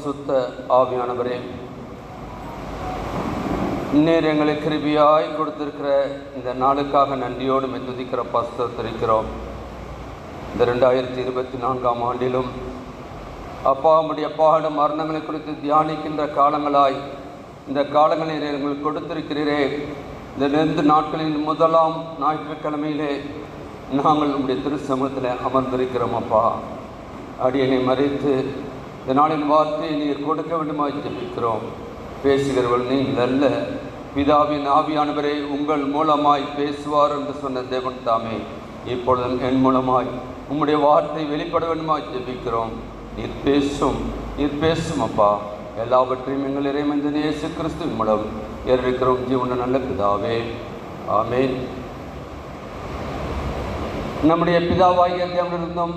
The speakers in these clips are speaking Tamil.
பரிசுத்த ஆவியானவரே, நீர் எங்களை கிருபையாய் கொடுத்திருக்கிற இந்த நாளுக்காக நன்றியோடு துதிக்கிற ஸ்தோத்திரிக்கிறோம். இந்த 2024ஆம் ஆண்டிலும் அப்பா உம்முடைய பாடும் மரணங்களை குறித்து தியானிக்கின்ற காலங்களாய் இந்த காலங்களில் எங்களுக்கு கொடுத்திருக்கிறீரே. இந்த 2 நாட்களின் முதலாம் ஞாயிற்றுக்கிழமையிலே நாங்கள் உங்களுடைய திருச்சமூகத்தில் அமர்ந்திருக்கிறோம். அப்பா, அடியனை மறைத்து இந்த நாளின் வார்த்தையை நீர் கொடுக்க வேண்டுமாய் ஜெபிக்கிறோம். பேசுகிறவள் நீங்கள் அல்ல, பிதாவின் ஆவியானவரே உங்கள் மூலமாய் பேசுவார் என்று சொன்ன தேவன் தாமே இப்பொழுதும் என் மூலமாய் உம்முடைய வார்த்தை வெளிப்பட வேண்டுமாய் ஜெபிக்கிறோம். நீர் பேசும் அப்பா. எல்லாவற்றையும் எங்கள் இறைவன் இயேசு கிறிஸ்துவின் மூலம் ஏறிருக்கிறோம் ஜீவன நல்ல பிதாவே, ஆமென். நம்முடைய பிதாவாகிய தேவனிருந்தும்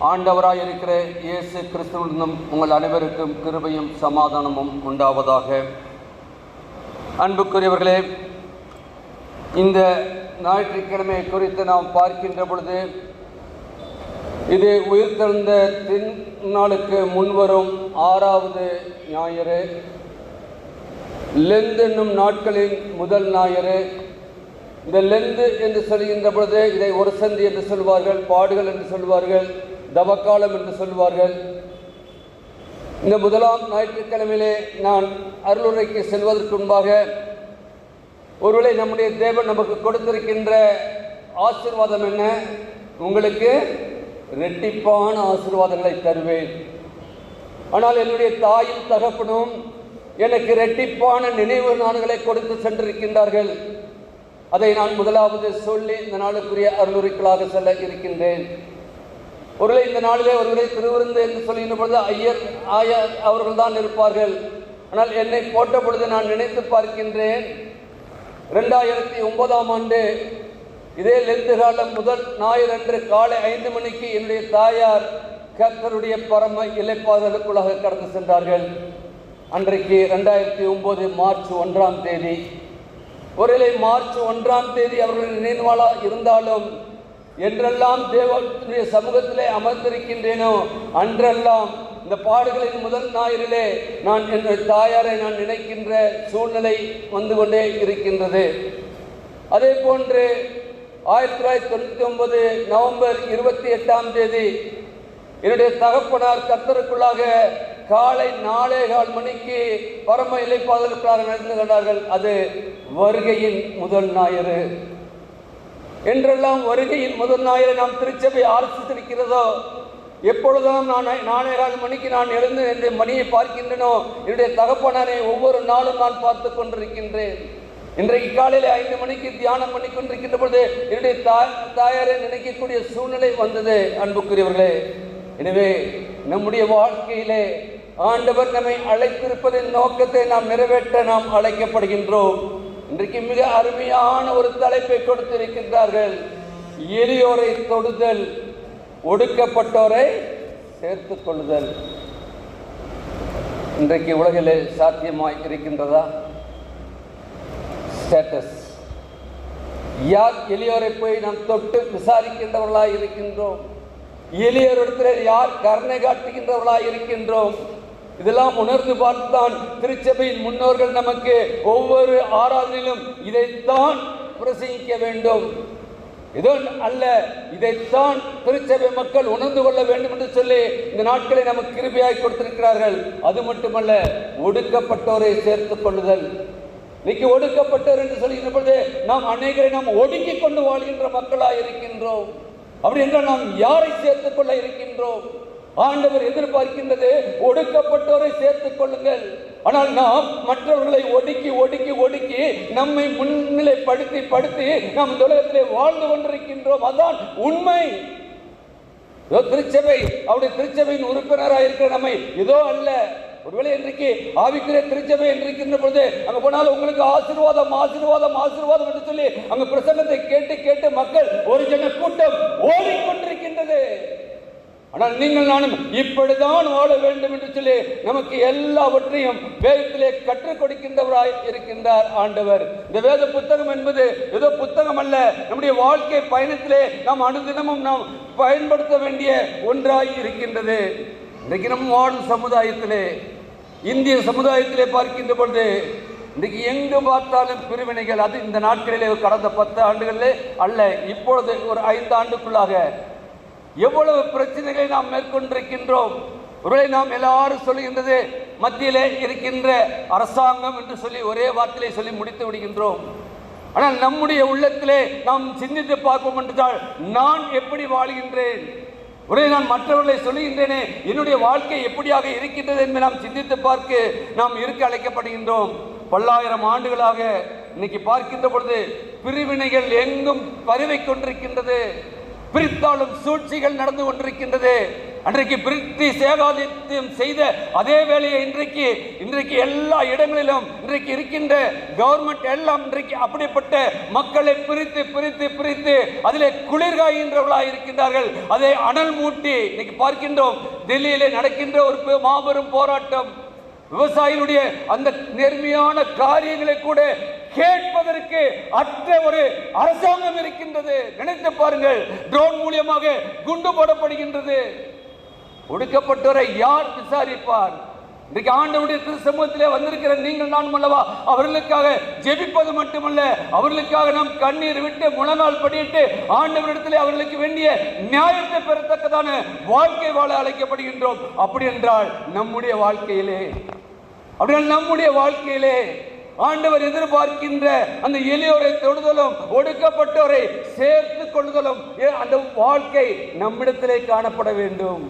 ஆண்டவராய் இருக்கிற இயேசு கிறிஸ்துவிலிருந்தும் உங்கள் அனைவருக்கும் கிருபையும் சமாதானமும் உண்டாவதாக. அன்புக்குரியவர்களே, இந்த ஞாயிற்றுக்கிழமை குறித்து நாம் பார்க்கின்ற பொழுது இது உயிர்த்தெழுந்த திருநாளுக்கு முன்வரும் 6வது ஞாயிறு, லெந்து என்னும் நாட்களின் முதல் ஞாயிறு. இந்த லெந்து என்று சொல்கின்ற பொழுது இதை ஒரு சந்தி என்று சொல்வார்கள், பாடுகள் என்று சொல்வார்கள், தவக்காலம் என்று சொல்வார்கள். இந்த முதலாம் ஞாயிற்றுக்கிழமையிலே நான் அருளுரைக்கு செல்வதற்கு முன்பாக ஒருவேளை நம்முடைய தேவன் நமக்கு கொடுத்திருக்கின்ற ஆசீர்வாதம் என்ன? உங்களுக்கு இரட்டிப்பான ஆசீர்வாதங்களை தருவேன். ஆனால் என்னுடைய தாயும் தகப்பனும் எனக்கு இரட்டிப்பான நினைவு நாள்களை கொடுத்து சென்றிருக்கின்றார்கள். அதை நான் முதலாவது சொல்லி இந்த நாளுக்குரிய அருளுரைகளாக செல்ல இருக்கின்றேன். ஒருவேளை இந்த நாளிலே ஒருவரை திருவிருந்து என்று சொல்கின்ற பொழுது ஐயர் ஆயர் அவர்கள் தான் இருப்பார்கள். ஆனால் என்னை போட்ட பொழுது நான் நினைத்து பார்க்கின்றேன், 2009ஆம் ஆண்டு இதே லெந்து காலம் முதல் ஞாயிறன்று காலை 5 மணிக்கு என்னுடைய தாயார் கர்த்தருடைய பரம இளைப்பாறுதலுக்குள்ளாக கடந்து சென்றார்கள். அன்றைக்கு 2009 மார்ச் 1ஆம் தேதி. ஒருவேளை மார்ச் 1ஆம் தேதி அவர்களின் நினைவாளாக இருந்தாலும் என்றெல்லாம் தேவனுடைய சமூகத்திலே அமர்ந்திருக்கின்றேனோ அன்றெல்லாம் இந்த பாடுகளின் முதல் ஞாயிறிலே நான் என்னுடைய தாயாரை நான் நினைக்கின்ற சூழ்நிலை வந்து கொண்டே இருக்கின்றது. அதே போன்று 1999 நவம்பர் 28ஆம் தேதி என்னுடைய தகப்பனார் கர்த்தருக்குள்ளாக காலை 4:15 மணிக்கு பரம இளைப்பாறுதலுக்குள்ளாக நடந்து கொண்டார்கள். அது வருகையின் முதல் ஞாயிறு. என்றெல்லாம் வருகையின் முதல் ஞாயிறு நாம் திருச்சபை ஆரம்பித்திருக்கிறதோ, எப்பொழுதும் நான் 4:15 மணிக்கு நான் எழுந்து என்னுடைய மணியை பார்க்கின்றனோ என்னுடைய தகப்பனாரை ஒவ்வொரு நாளும் நான் பார்த்து கொண்டிருக்கின்றேன். இன்றைக்கு காலையில் 5 மணிக்கு தியானம் பண்ணி கொண்டிருக்கின்ற பொழுது என்னுடைய தாயாரை நினைக்கக்கூடிய சூழ்நிலை வந்தது. அன்புக்குரியவர்களே, எனவே நம்முடைய வாழ்க்கையிலே ஆண்டவர் நம்மை அழைத்திருப்பதின் நோக்கத்தை நாம் நிறைவேற்ற நாம் அழைக்கப்படுகின்றோம். இன்றைக்கு மிக அருமையான ஒரு தலைப்பை கொடுத்திருக்கின்றார்கள், எளியோரை தொடுதல், ஒடுக்கப்பட்டோரை சேர்த்து கொள்ளுதல். இன்றைக்கு உலகிலே சாத்தியமாய் இருக்கின்றதா? ஸ்டேட்டஸ். யார் எளியோரை போய் நாம் தொட்டு விசாரிக்கின்றவர்களாய் இருக்கின்றோம்? எளியோரிடத்தில் யார் கருணை காட்டுகின்றவர்களாய் இருக்கின்றோம்? இதெல்லாம் உணர்ந்து பார்த்துதான் திருச்சபையின் முன்னோர்கள் நமக்கு ஒவ்வொரு ஆராதனையிலும் இதைத்தான் பிரசங்கிக்க வேண்டும், இதோ அல்ல, இதைத்தான் திருச்சபை மக்கள் உணர்ந்து கொள்ள வேண்டும் என்று சொல்லி இந்த நாட்களை நமக்கு கிருபையாய் கொடுத்திருக்கிறார்கள். அது மட்டுமல்ல, ஒடுக்கப்பட்டோரை சேர்த்துக் கொள்ளுதல். இன்னைக்கு ஒடுக்கப்பட்டோர் என்று சொல்கின்ற பொழுது நாம் அநேகரை நாம் ஒடுக்கிக் கொண்டு வாழ்கின்ற மக்களாய் இருக்கின்றோம். அப்படி என்றால் நாம் யாரை சேர்த்துக் கொள்ள இருக்கின்றோம்? ஆண்டவர் எதிர்பார்க்கின்றது ஒடுக்கப்பட்டோரை சேர்த்துக் கொள்ளுங்கள். ஆனால் நாம் மற்றவர்களை ஒடுக்கி ஒடுக்கி ஒடுக்கி நம்மை முன்னிலைப்படுத்தி நாம் இந்த உலகத்திலே வாழ்ந்து கொண்டிருக்கின்றோம். அதுதான் உண்மை. திருச்சபை அவருடைய திருச்சபையின் உறுப்பினராக இருக்கிற நம்மை இதோ அல்ல. ஒருவேளை இன்றைக்கு ஆவிக்குரிய திருச்சபை இருக்கின்ற பொழுது அங்க போனாலும் உங்களுக்கு ஆசீர்வாதம் ஆசீர்வாதம் ஆசீர்வாதம் என்று சொல்லி அங்க பிரசங்கத்தை கேட்டு கேட்டு மக்கள் ஒரு ஜன கூட்டம் ஓடிக்கொண்டிருக்கின்றது. ஆனால் நீங்கள் நானும் இப்படிதான் வாழ வேண்டும் என்று சொல்லி நமக்கு எல்லாவற்றையும் வேதத்திலே கற்றுக் கொடுக்கின்றவராய் இருக்கின்றார் ஆண்டவர். இந்த வேத புத்தகம் என்பது ஏதோ புத்தகம் அல்ல, நம்முடைய வாழ்க்கை பயணத்திலே நாம் அனுதினமும் நாம் பயன்படுத்த வேண்டிய ஒன்றாய் இருக்கின்றது. இன்றைக்கு நம் வாழும் சமுதாயத்திலே, இந்திய சமுதாயத்திலே பார்க்கின்ற பொழுது இன்றைக்கு எங்கு பார்த்தாலும் பிரிவினைகள். அது இந்த நாட்களிலே கடந்த 10 ஆண்டுகளிலே அல்ல, இப்பொழுது ஒரு 5 ஆண்டுக்குள்ளாக எவ்வளவு பிரச்சனைகளை நாம் மேற்கொண்டிருக்கின்றோம். ஒருவேளை நாம் எல்லாரும் சொல்லுகின்றது மத்தியிலே இருக்கின்ற அரசாங்கம் என்று சொல்லி ஒரே வார்த்தையிலே சொல்லி முடித்து விடுகின்றோம். ஆனால் நம்முடைய உள்ளத்திலே நாம் சிந்தித்து பார்ப்போம் என்றால், நான் எப்படி வாழ்கின்றேன், ஒரே நான் மற்றவர்களை சொல்லுகின்றேனே, என்னுடைய வாழ்க்கை எப்படியாக இருக்கின்றது என்பதை நாம் சிந்தித்து பார்க்க நாம் இருக்க அழைக்கப்படுகின்றோம். பல்லாயிரம் ஆண்டுகளாக இன்னைக்கு பார்க்கின்ற பொழுது பிரிவினைகள் எங்கும் பரவி கொண்டிருக்கின்றது. பிரித்தாலும் சூழ்ச்சிகள் நடந்து கொண்டிருக்கின்றது. அன்றைக்கு பிரிட்டிஷ் ஏகாதிபத்தியம் செய்த அதே வேலையை இன்றைக்கு எல்லா இடங்களிலும் இன்றைக்கு இருக்கின்ற கவர்மெண்ட் எல்லாம் இன்றைக்கு அப்படிப்பட்ட மக்களை பிரித்து பிரித்து பிரித்து அதிலே குளிர்காய்கின்றவர்களாக இருக்கின்றார்கள். அதை அனல் மூட்டி இன்னைக்கு பார்க்கின்றோம். டெல்லியிலே நடக்கின்ற ஒரு மாபெரும் போராட்டம். விவசாயிகளுடைய அந்த நேர்மையான காரியங்களை கூட கேட்பதற்கு அற்ற ஒரு அரசாங்கம் இருக்கின்றது. நினைத்து பாருங்கள், ட்ரோன் மூலியமாக குண்டு போடப்படுகின்றது. ஒடுக்கப்பட்டவரை யார் விசாரிப்பார்? இன்றைக்கு ஆண்டவருடைய திரு சமூகத்திலே வந்திருக்கிற நீங்கள் நான் அல்லவா அவர்களுக்காக ஜெபிப்பது மட்டுமல்ல, அவர்களுக்காக நாம் கண்ணீர் விட்டு முழங்கால் படியிட்டு ஆண்டவரிடத்திலே அவர்களுக்கு வேண்டிய நியாயத்தை பெறத்தக்கதான வாழ்க்கை வாழ அழைக்கப்படுகின்றோம். அப்படி என்றால் நம்முடைய வாழ்க்கையிலே ஆண்டவர் எதிர்பார்க்கின்ற அந்த எளியோரை தொடுதலும் ஒடுக்கப்பட்டோரை சேர்த்து கொள்ளுதலும் அந்த வாழ்க்கை நம்மிடத்திலே காணப்பட வேண்டும்.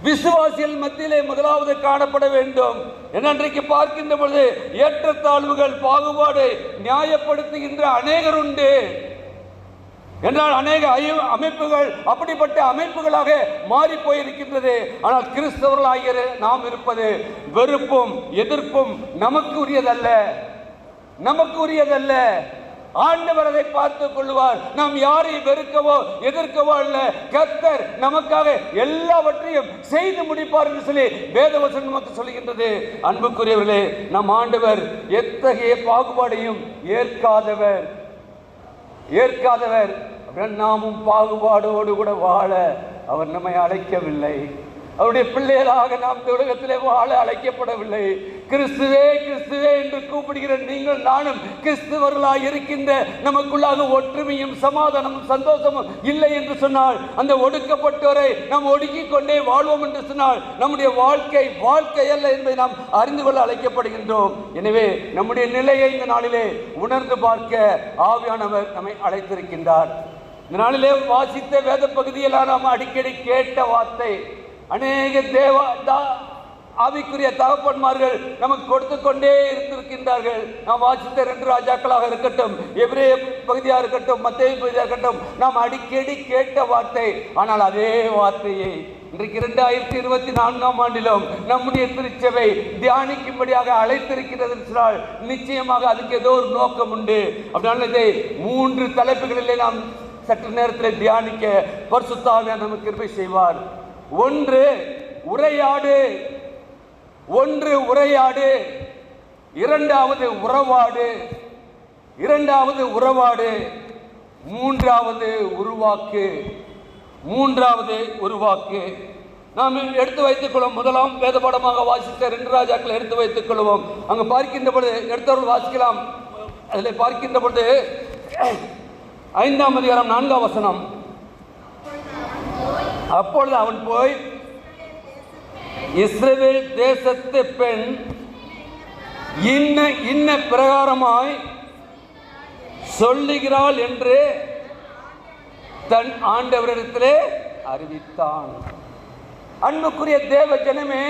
விசுவாசிகள் மத்தியிலே முதலாவது காணப்பட வேண்டும். இன்றைக்கு பார்க்கின்ற பொழுது ஏற்றத்தாழ்வுகள், பாகுபாடு நியாயப்படுத்துகின்ற அநேகர் உண்டு என்றால் அநேக அமைப்புகள் அப்படிப்பட்ட அமைப்புகளாக மாறி போயிருக்கின்றது. ஆனால் கிறிஸ்தவர்களாகிய நாம் இருப்பது வெறுப்பும் எதிர்ப்பும் நமக்கு உரியதல்ல. ஆண்டவர் அதை பார்த்துக் கொள்வார். நாம் யாரை வெறுக்கவோ எதிர்க்கவோ அல்ல, கர்த்தர் நமக்காக எல்லாவற்றையும் செய்து முடிப்பார் என்று சொல்லி வேதவசனம் நமக்கு சொல்கின்றது. அன்புக்குரியவர்களே, நம் ஆண்டவர் எத்தகைய பாகுபாடையும் ஏற்காதவர். நாமும் பாகுபாடோடு கூட வாழ அவர் நம்மை அழைக்கவில்லை. அவருடைய பிள்ளைகளாக நாம் இந்த உலகத்திலே வாழ அழைக்கப்படவில்லை. கிறிஸ்துவே கிறிஸ்துவே என்று கூப்பிடுகிற நீங்கள் நானும் கிறிஸ்துவர்களாக இருக்கின்ற நமக்குள்ளாக ஒற்றுமையும் சமாதானமும் சந்தோஷமும் இல்லை என்று சொன்னால், அந்த ஒடுக்கப்பட்டோரை நாம் ஒடுக்கிக் கொண்டே வாழ்வோம் என்று சொன்னால், நம்முடைய வாழ்க்கை அல்ல என்பதை நாம் அறிந்து கொள்ள அழைக்கப்படுகின்றோம். எனவே நம்முடைய நிலையை இந்த நாளிலே உணர்ந்து பார்க்க ஆவியானவர் நம்மை அழைத்திருக்கின்றார். இந்த நாளிலே வாசித்த வேத பகுதியெல்லாம் நாம் அடிக்கடி கேட்ட வார்த்தை, அநேக ஆவிக்குரிய தகப்பன்மார்கள் நமக்கு கொடுத்து கொண்டே இருந்திருக்கின்றார்கள். நாம் வாசித்த 2 ராஜாக்களாக இருக்கட்டும், எபிரேய பகுதியாக இருக்கட்டும், மத்தேயு பகுதியாக இருக்கட்டும், நாம் அடிக்கடி கேட்ட வார்த்தை. ஆனால் அதே வார்த்தையை இன்றைக்கு 2024ஆம் ஆண்டிலும் நம்முடைய திருச்சபை தியானிக்கும்படியாக அழைத்திருக்கிறது என்றால் நிச்சயமாக அதுக்கு ஏதோ ஒரு நோக்கம் உண்டு. அப்படினால இதை 3 தலைப்புகளிலே நாம் சற்று நேரத்தில் தியானிக்க பரிசுத்த ஆவியானவர் நமக்கு கிருபை செய்வார். ஒன்று உரையாடு, இரண்டாவது உறவாடு, மூன்றாவது உருவாக்கு. நாம் எடுத்து வைத்துக் கொள்வோம். முதலாம் வேத பாடமாக வாசித்த 2 ராஜாக்களை எடுத்து வைத்துக் கொள்வோம். அங்கு பார்க்கின்ற பொழுது எடுத்தவர்கள் வாசிக்கலாம். அதில் பார்க்கின்ற பொழுது 5ஆம் அதிகாரம் 4ஆம் வசனம். அப்பொழுது அவன் போய் இஸ்ரவேல் தேசத்து பெண் இன்ன பிரகாரமாய் சொல்லுகிறாள் என்று தன் ஆண்டவரிடத்திலே அறிவித்தான். அன்புக்குரிய தேவ ஜனமே,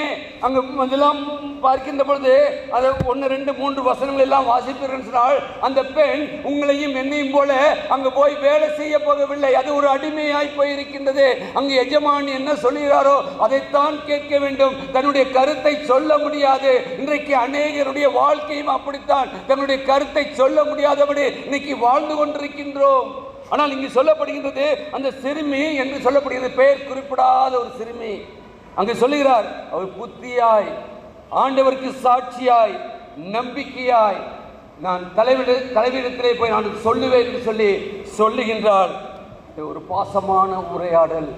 அங்கு முதலாம் பார்க்கின்ற பொழுது அதை 1, 2, 3 வசனங்கள் எல்லாம் வாசிப்பீர்கள் சொன்னால், அந்த பெண் உங்களையும் என்னையும் போல அங்கு போய் வேலை செய்ய போகவில்லை. அது ஒரு அடிமையாய் போயிருக்கின்றது. அங்கு எஜமான் என்ன சொல்கிறாரோ அதைத்தான் கேட்க வேண்டும். தன்னுடைய கருத்தை சொல்ல முடியாது. இன்றைக்கு அநேகருடைய வாழ்க்கையும் அப்படித்தான். தன்னுடைய கருத்தை சொல்ல முடியாதபடி இன்னைக்கு வாழ்ந்து கொண்டிருக்கின்றோம். ஆனால் இங்கு சொல்லப்படுகின்றது, அந்த சிறுமி என்று சொல்லப்படுகிறது, பெயர் குறிப்பிடாத ஒரு சிறுமி. அங்கு சொல்லுகிறார், அவர் புத்தியாய், ஆண்டவருக்கு சாட்சியாய், நம்பிக்கையாய் நான் தலைவரிடத்திலே போய் நான் சொல்லுவேன் என்று சொல்லுகின்றார். ஒரு பாசமான உரையாடல்.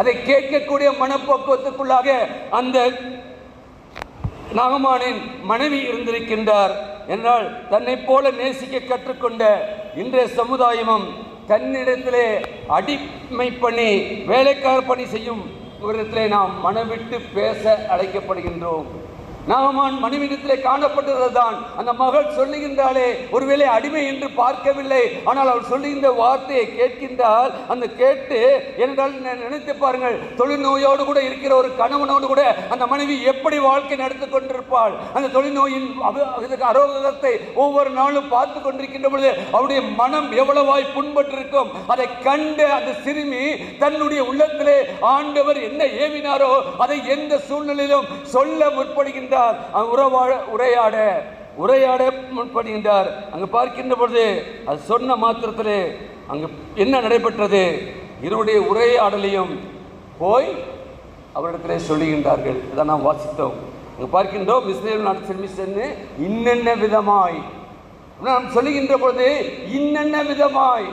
அதை கேட்கக்கூடிய மனப்பக்குவத்துக்குள்ளாக அந்த நாகமானின் மனைவி இருந்திருக்கின்றார் என்றால் தன்னை போல நேசிக்க கற்றுக்கொண்ட இன்றைய சமுதாயமும் தன்னிடத்திலே அடிமை பணி வேலைக்கார பணி செய்யும் விதத்திலே நாம் மனவிட்டு பேச அழைக்கப்படுகின்றோம். நாகமான் மனைவியிடத்திலே காணப்பட்டதுதான். அந்த மகள் சொல்லுகின்றாலே ஒருவேளை அடிமை என்று பார்க்கவில்லை, ஆனால் அவள் சொல்லுகின்ற வார்த்தையை கேட்கின்றால் அந்த கேட்டு என்றால் நினைத்து பாருங்கள், தொழுநோயோடு கூட இருக்கிற ஒரு கணவனோடு கூட அந்த மனைவி எப்படி வாழ்க்கை நடத்தி கொண்டிருப்பாள். அந்த தொழுநோயின் அரோகத்தை ஒவ்வொரு நாளும் பார்த்து கொண்டிருக்கின்ற பொழுது அவருடைய மனம் எவ்வளவாய் புண்பட்டிருக்கும். அதை கண்டு அந்த சிறுமி தன்னுடைய உள்ளத்திலே ஆண்டவர் என்ன ஏவினாரோ அதை எந்த சூழ்நிலையிலும் சொல்ல முற்படுகின்றார். உரையாட முற்படுகின்றார். அங்கு பார்க்கின்ற பொழுது அது சொன்ன மாத்திரத்திலே அங்கு என்ன நடைபெற்றது? இருவருடைய உரையாடலையும் போய் அவரிடத்திலே சொல்லுகின்றார்கள். இதை நாம் வாசித்தோம். அங்கு பார்க்கின்றோம், இஸ்ரேல் நாட்டு சிறுமி சென்று இன்னென்ன விதமாய் நாம் சொல்லுகின்ற பொழுது இன்னென்ன விதமாய்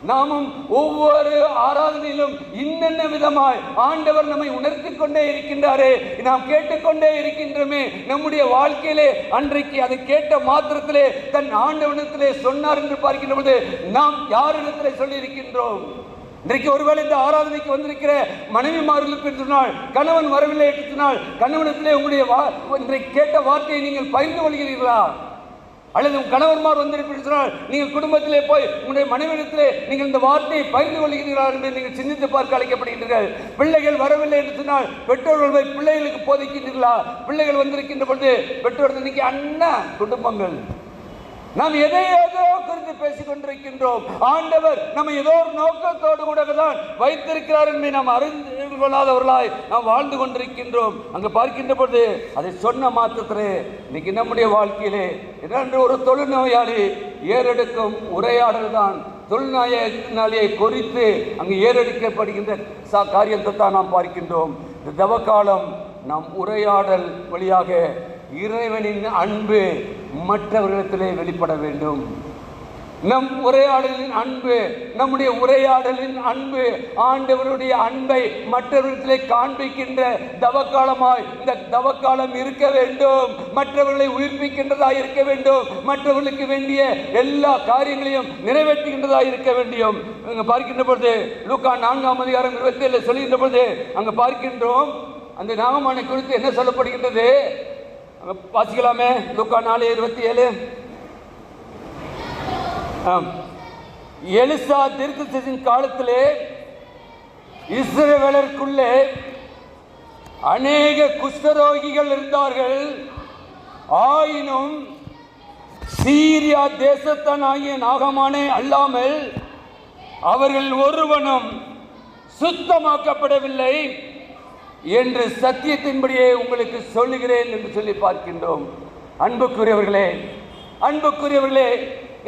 நாமும் ஒவ்வொரு ஆராதனையிலும் இன்னென்ன விதமாய் ஆண்டவர் நம்மை உணர்த்தி கொண்டே இருக்கின்றாரே, நாம் கேட்டுக்கொண்டே இருக்கின்றோமே. நம்முடைய வாழ்க்கையிலே அன்றைக்கு அதை கேட்ட மாத்திரத்திலே தன் ஆண்டவனிடத்திலே சொன்னார் என்று பார்க்கின்ற பொழுது நாம் யாரிடத்திலே சொல்லி இருக்கின்றோம்? இன்றைக்கு ஒருவேளை இந்த ஆராதனைக்கு வந்திருக்கிற மனைவிமார்களுக்கு சொன்னால், கணவன் வரவில்லை என்று சொன்னால், கணவனிடத்திலே உங்களுடைய இன்றைக்கு கேட்ட வார்த்தையை நீங்கள் பகிர்ந்து கொள்கிறீர்களா? அல்லது கணவன்மார் வந்திருப்பீர்கள் சொன்னால் நீங்கள் குடும்பத்திலே போய் உங்களுடைய மனைவிடத்திலே நீங்கள் இந்த வார்த்தையை பகிர்ந்து கொள்கிறீர்களா என்று நீங்கள் சிந்தித்து பார்க்க அழைக்கப்படுகின்றீர்கள். பிள்ளைகள் வரவில்லை என்று சொன்னால் பெற்றோர்கள் போய் பிள்ளைகளுக்கு போதிக்கின்றீர்களா? பிள்ளைகள் வந்திருக்கின்ற பொழுது பெற்றோர்கள் இன்னைக்கு அண்ணா குடும்பங்கள் நாம் எதையோ குறித்து பேசிக் கொண்டிருக்கின்றோம். ஆண்டவர் நம்ம ஏதோ ஒரு நோக்கத்தோடு கூட தான் வைத்திருக்கிறார் என்பதை நாம் அறிந்து கொள்ளாதவர்களாய் நாம் வாழ்ந்து கொண்டிருக்கின்றோம். அங்கு பார்க்கின்ற பொழுது அதை சொன்ன மாத்திரத்திலே இன்னைக்கு நம்முடைய வாழ்க்கையிலே இரண்டு ஒரு தொழுநோயாளி ஏறெடுக்கும் உரையாடல் தான் தொழுநோயாளியை குறித்து அங்கு ஏறெடுக்கப்படுகின்ற காரியத்தை தான் நாம் பார்க்கின்றோம். இந்த தவக்காலம் நாம் உரையாடல் வழியாக இறைவனின் அன்பு மற்றவர்களிடத்திலே வெளிப்பட வேண்டும். நம் உரையாடலின் அன்பு, நம்முடைய உரையாடலின் அன்பு ஆண்டவருடைய அன்பை மற்றவர்களிடத்திலே காண்பிக்கின்ற தவக்காலமாய் இந்த தவக்காலம் இருக்க வேண்டும். மற்றவர்களை உயிர்ப்பிக்கின்றதாக இருக்க வேண்டும். மற்றவர்களுக்கு வேண்டிய எல்லா காரியங்களையும் நிறைவேற்றுகின்றதாக இருக்க வேண்டும். அங்கே பார்க்கின்ற பொழுது லூக்கா 4:27 சொல்கின்ற பொழுது அங்கே பார்க்கின்றோம், அந்த நாகமானை குறித்து என்ன சொல்லப்படுகின்றது வாசிக்கலாமே. லூக்கா 4:27. எலிசா தீர்க்கதரிசியின் காலத்திலே இஸ்ரவேலருக்குள்ளே அநேக குஷ்டரோகிகள் இருந்தார்கள். ஆயினும் சீரியா தேசத்தான் ஆகிய நாகமானே அல்லாமல் அவர்கள் ஒருவனும் சுத்தமாக்கப்படவில்லை என்று சத்தியத்தின்படியே உங்களுக்கு சொல்லுகிறேன் என்று சொல்லி பார்க்கின்றோம். அன்புக்குரியவர்களே,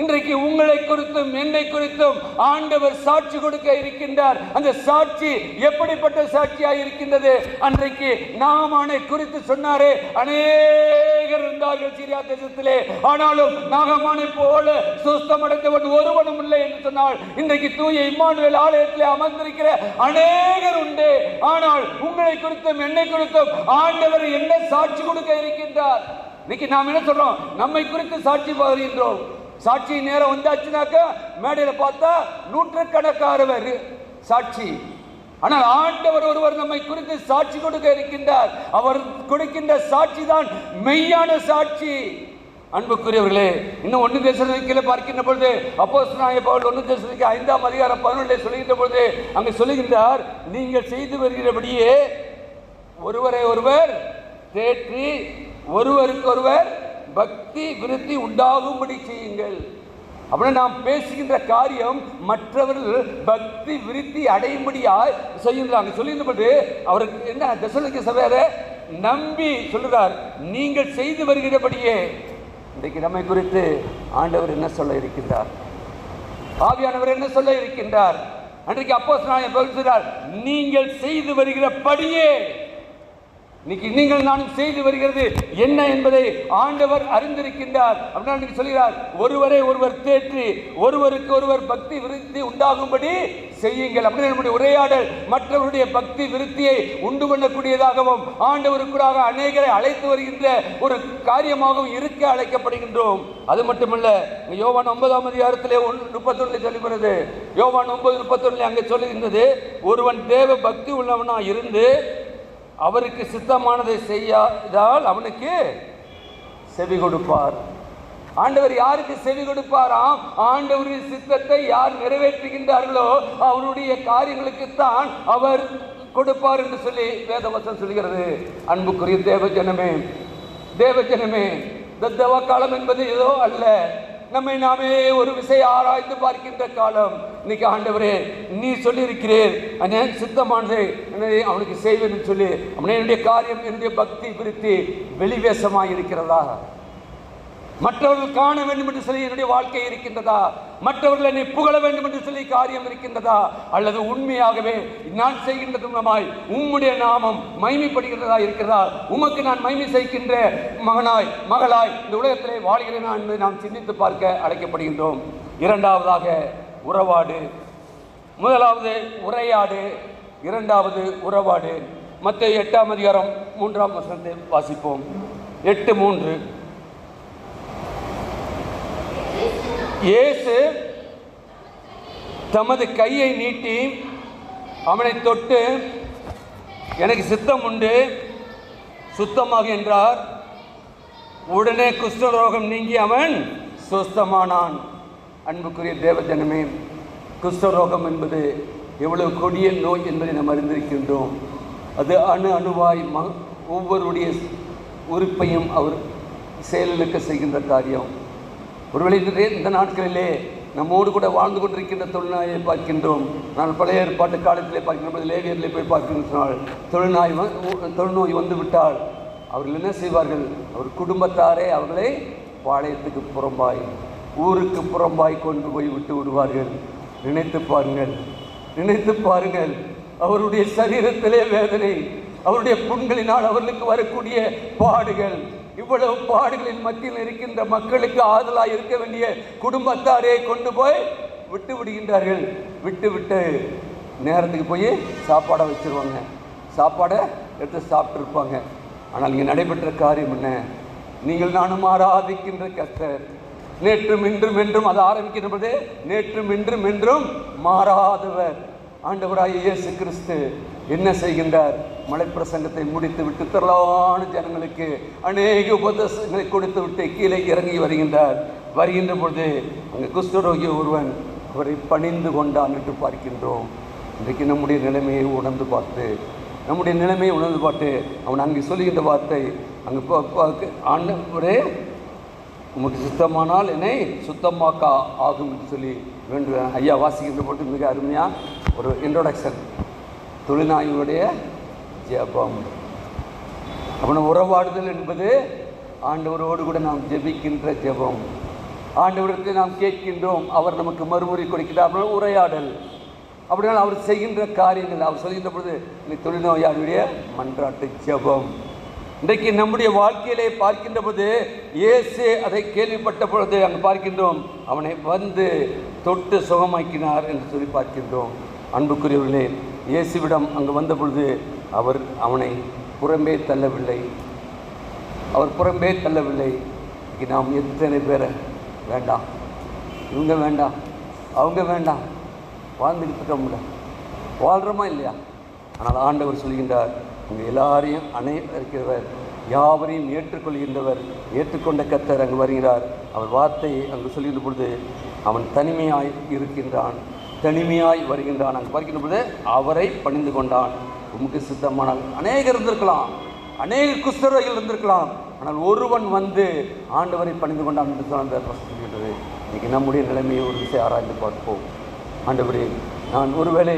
இன்றைக்கு உங்களை குறித்தும் என்னை குறித்தும் ஆண்டவர் சாட்சி கொடுக்க இருக்கின்றார். அந்த சாட்சி எப்படிப்பட்ட சாட்சியாக இருக்கின்றது? அன்றைக்கு நாகமானை குறித்து சொன்னாரே, அநேகர் இருந்தார்கள் சீரியா தேசத்திலே, ஆனாலும் நாகமானை போல சுஸ்தமடைந்தவன் ஒருவனும் இல்லை என்று சொன்னால், இன்றைக்கு தூய இம்மானுவேல் ஆலயத்திலே அமர்ந்திருக்கிற அநேகர் உண்டு. ஆனால் உங்களை குறித்தும் என்னை குறித்தும் ஆண்டவர் என்ன சாட்சி கொடுக்க இருக்கின்றார்? இன்னைக்கு நாம் என்ன சொல்றோம்? நம்மை குறித்து சாட்சி பகிர்கின்றோம். சாட்சி நேரம் வந்தாச்சுனாக்கா மேடையில் பார்த்தா நூற்றுக்கணக்கானவர் சாட்சி. ஆனால் ஆண்டவர் ஒருவர் நம்மை குறித்து சாட்சி கொடுக்க இருக்கின்றார். அவர் கொடுக்கின்ற சாட்சி தான் மெய்யான சாட்சி. அன்புக்குரியவர்களே, இன்னும் 1 தெசலோனிக்கேயர் பார்க்கின்ற பொழுது அப்போஸ்தலனாகிய பவுல் 1 தெசலோனிக்கேயர் 5:11 சொல்லுகின்ற பொழுது அங்கு சொல்லுகின்றார், நீங்கள் செய்து வருகிறபடியே ஒருவரை ஒருவர் தேற்றி ஒருவருக்கொருவர் பக்தி விருத்தி உண்டாகும்படி செய்யுங்கள். அப்படின்னா நாம் பேசுகின்ற காரியம் மற்றவர்கள் பக்தி விருத்தி அடையும்படியாய் செய்கின்றாங்க. சொல்லுகின்ற அவருக்கு என்ன தெசலோனிக்கேயர் சபையாரை நம்பி சொல்லுகிறார், நீங்கள் செய்து வருகிறபடியே. இன்றைக்கு நம்மை குறித்து ஆண்டவர் என்ன சொல்ல இருக்கின்றார்? ஆவியானவர் என்ன சொல்ல இருக்கின்றார்? அன்றைக்கு அப்போஸ்தலனாகிய பவுல் சொல்றார், நீங்கள் செய்து வருகிறபடியே. இன்னைக்கு நீங்கள் நானும் செய்து வருகிறது என்ன என்பதை ஆண்டவர் அறிந்திருக்கின்றார். அப்படின்னா சொல்கிறார், ஒருவரை ஒருவர் தேற்றி ஒருவருக்கு ஒருவர் பக்தி விருத்தி உண்டாகும்படி செய்யுங்கள். அப்படி நம்முடைய உரையாடல் மற்றவருடைய பக்தி விருத்தியை உண்டு பண்ணக்கூடியதாகவும் ஆண்டவருக்குள்ளாக அநேகரை அழைத்து வருகின்ற ஒரு காரியமாகவும் இருக்க அழைக்கப்படுகின்றோம். அது மட்டுமல்ல, யோவான் 9ஆம் அதிகாரத்திலே 31 சொல்லுகிறது. யோவான் 9:31 அங்கே சொல்லுகின்றது, ஒருவன் தேவ பக்தி உள்ளவனா இருந்து அவருக்கு சித்தமானதை செய்யாதால் அவனுக்கு செவி கொடுப்பார். ஆண்டவர் யாருக்கு செவி கொடுப்பாராம்? ஆண்டவரின் சித்தத்தை யார் நிறைவேற்றுகின்றார்களோ அவருடைய காரியங்களுக்குத்தான் அவர் கொடுப்பார் என்று சொல்லி வேதவசனம் சொல்கிறது. அன்புக்குரிய தேவஜனமே, தேவஜனமே, இந்த தேவ காலம் என்பது ஏதோ அல்ல, நம்மை நாமே ஒரு விசை ஆராய்ந்து பார்க்கின்ற காலம். இன்னைக்கு ஆண்டவரே, நீ சொல்லியிருக்கிறீர் சித்தமானதை அவனுக்கு செய்வேன் சொல்லி, என்னுடைய காரியம், என்னுடைய பக்தி விருத்தி வெளிவேசமாக இருக்கிறதா? மற்றவர்கள் காண வேண்டும் என்று சொல்லி என்னுடைய வாழ்க்கை இருக்கின்றதா? மற்றவர்கள் என்னை புகழ வேண்டும் என்று சொல்லி காரியம் இருக்கின்றதா? அல்லது உண்மையாகவே நான் செய்கின்றது மூலமாய் உம்முடைய நாமம் மகிமைப்படுகிறதா இருக்கிறதா? உமக்கு நான் மகிமை செய்கின்ற மகனாய் மகளாய் இந்த உலகத்திலே வாழ்கிறேன் என்பதை நாம் சிந்தித்து பார்க்க அழைக்கப்படுகின்றோம். இரண்டாவதாக உறவாடு. முதலாவது உரையாடு, இரண்டாவது உறவாடு. மத்தேயு 8ஆம் அதிகாரம் 3ஆம் வசனத்தை வாசிப்போம். 8:3. இயேசு தமது கையை நீட்டி அவனை தொட்டு, எனக்கு சித்தம் உண்டு, சுத்தமாக என்றார். உடனே குஷ்டரோகம் நீங்கி அவன் சுஸ்தமானான். அன்புக்குரிய தேவஜனமே, குஷ்டரோகம் என்பது எவ்வளவு கொடிய நோய் என்பதை நாம் அறிந்திருக்கின்றோம். அது அணு அணுவாய் ஒவ்வொருடைய உறுப்பையும் அவர் செயலுக்கு செய்கின்ற காரியம். ஒருவேளை இந்த நாட்களிலே நம்மோடு கூட வாழ்ந்து கொண்டிருக்கின்ற தொழுநாயை பார்க்கின்றோம். நான் பழைய ஏற்பாட்டு காலத்திலே பார்க்கின்ற லேவியர்களை போய் பார்க்கின்றனால் தொழுநோய் வந்து விட்டால் அவர்கள் என்ன செய்வார்கள்? அவர் குடும்பத்தாரே அவர்களை பாளையத்துக்கு புறம்பாய், ஊருக்கு புறம்பாய் கொண்டு போய் விட்டு விடுவார்கள். நினைத்து பாருங்கள், நினைத்து பாருங்கள். அவருடைய சரீரத்திலே வேதனை, அவருடைய புண்களினால் அவர்களுக்கு வரக்கூடிய பாடுகள், இவ்வளவு பாடுகளின் மத்தியில் இருக்கின்ற மக்களுக்கு ஆதலாக இருக்க வேண்டிய குடும்பத்தாரே கொண்டு போய் விட்டு விடுகின்றார்கள். விட்டு நேரத்துக்கு போய் சாப்பாடை வச்சுருவாங்க, சாப்பாடை எடுத்து சாப்பிட்டுருப்பாங்க. ஆனால் இங்கே நடைபெற்ற காரியம் என்ன? நீங்கள் நானும் ஆராதிக்கின்ற கர்த்தர் நேற்றும் இன்றும் என்றும், அது ஆரம்பிக்கின்றது, நேற்றும் இன்றும் என்றும் மாறாதவர் ஆண்டவராகிய இயேசு கிறிஸ்து என்ன செய்கின்றார்? மலைப்பிரசங்கத்தை முடித்து விட்டு திரளான ஜனங்களுக்கு அநேக உபதேசங்களை கொடுத்து விட்டு கீழே இறங்கி வருகின்றார். வருகின்ற பொழுது அங்கே குஷ்டரோகி ஒருவன் அவரை பணிந்து கொண்டான் என்று பார்க்கின்றோம். இன்றைக்கு நம்முடைய நிலைமையை உணர்ந்து பார்த்து அவன் அங்கே சொல்லுகின்ற வார்த்தை, அங்கே ஆண்டவரே உமக்கு சுத்தமானால் என்னை சுத்தமாக்க ஆகும் என்று சொல்லி வேண்டுவேன். ஐயா வாசிக்கின்ற போட்டு மிக அருமையாக ஒரு இன்ட்ரோடக்ஷன். தொழுநாயுடைய ஜெபம், அவனை உறவாடுதல் என்பது ஆண்டவரோடு கூட நாம் ஜெபிக்கின்ற ஜெபம். ஆண்டவருக்கு நாம் கேட்கின்றோம், அவர் நமக்கு மறுமுறை கொடுக்கிறார். உரையாடல். அப்படினால் அவர் செய்கின்ற காரியங்கள், அவர் சொல்கின்ற பொழுது இந்த தொழுநோயாளியுடைய மன்றாட்டு ஜெபம். இன்றைக்கு நம்முடைய வாழ்க்கையிலே பார்க்கின்ற பொழுது இயேசு அதை கேள்விப்பட்ட பொழுது அங்கே பார்க்கின்றோம், அவனை வந்து தொட்டு சுகமாக்கினார் என்று சொல்லி பார்க்கின்றோம். அன்புக்குரியவர்களே, இயேசுவிடம் அங்கே வந்த பொழுது அவர் அவனை புறம்பே தள்ளவில்லை. இன்றைக்கி நாம் எத்தனை பேரை வேண்டாம், இவங்க வேண்டாம், அவங்க வேண்டாம், வாழ்ந்துக்கிட்டு இருக்கோம்ல, வாழ்கிறோமா இல்லையா? ஆனால் ஆண்டவர் சொல்கின்றார், அங்கே எல்லாரையும் இருக்கிறவர், யாவரையும் ஏற்றுக்கொள்கின்றவர், ஏற்றுக்கொண்ட கர்த்தர் அங்கு வருகிறார். அவர் வார்த்தையை அங்கு சொல்கின்ற பொழுது அவன் தனிமையாய் இருக்கின்றான், தனிமையாய் வருகின்றான். அங்கு பார்க்கின்ற பொழுது அவரை பணிந்து கொண்டான். உமக்கு சித்தமானால் அநேகர் இருந்திருக்கலாம், அநேக குஷ்டரோகிகள் இருந்திருக்கலாம், ஆனால் ஒருவன் வந்து ஆண்டவரை பணிந்து கொண்டான் என்று சொல்கின்றது. இன்றைக்கி நம்முடைய நிலைமையை ஒரு விஷயம் ஆராய்ந்து பார்ப்போம். ஆண்டவரே, நான் ஒருவேளை